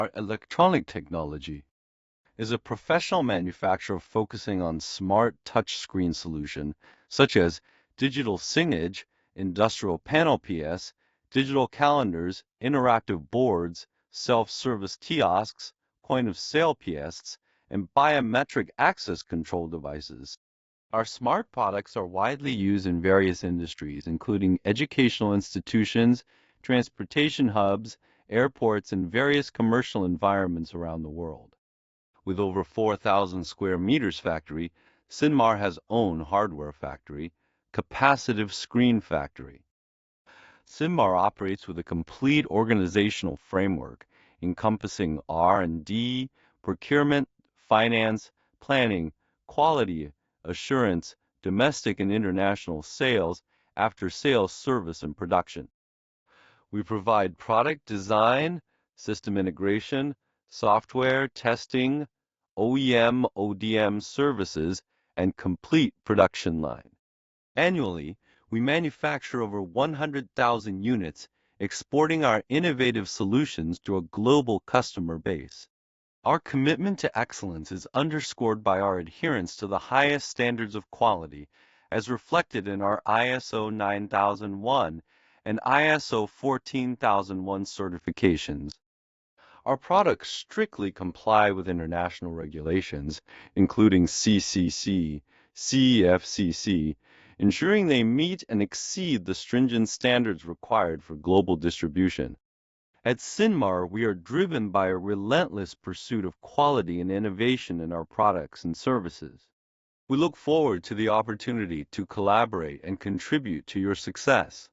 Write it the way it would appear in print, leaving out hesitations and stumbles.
Our electronic technology is a professional manufacturer focusing on smart touchscreen solution such as digital signage, industrial panel PS, digital calendars, interactive boards, self-service kiosks, point-of-sale PSs, and biometric access control devices. Our smart products are widely used in various industries, including educational institutions, transportation hubs, airports, and various commercial environments around the world. With over 4,000 square meters factory, Sinmar has own hardware factory, capacitive screen factory. Sinmar operates with a complete organizational framework encompassing R&D, procurement, finance, planning, quality assurance, domestic and international sales, after-sales service, and production. We provide product design, system integration, software testing, OEM, ODM services, and complete production line. Annually, we manufacture over 100,000 units, exporting our innovative solutions to a global customer base. Our commitment to excellence is underscored by our adherence to the highest standards of quality, as reflected in our ISO 9001 and ISO 14001 certifications. Our products strictly comply with international regulations, including CCC, CEFCC, ensuring they meet and exceed the stringent standards required for global distribution. At Sinmar, we are driven by a relentless pursuit of quality and innovation in our products and services. We look forward to the opportunity to collaborate and contribute to your success.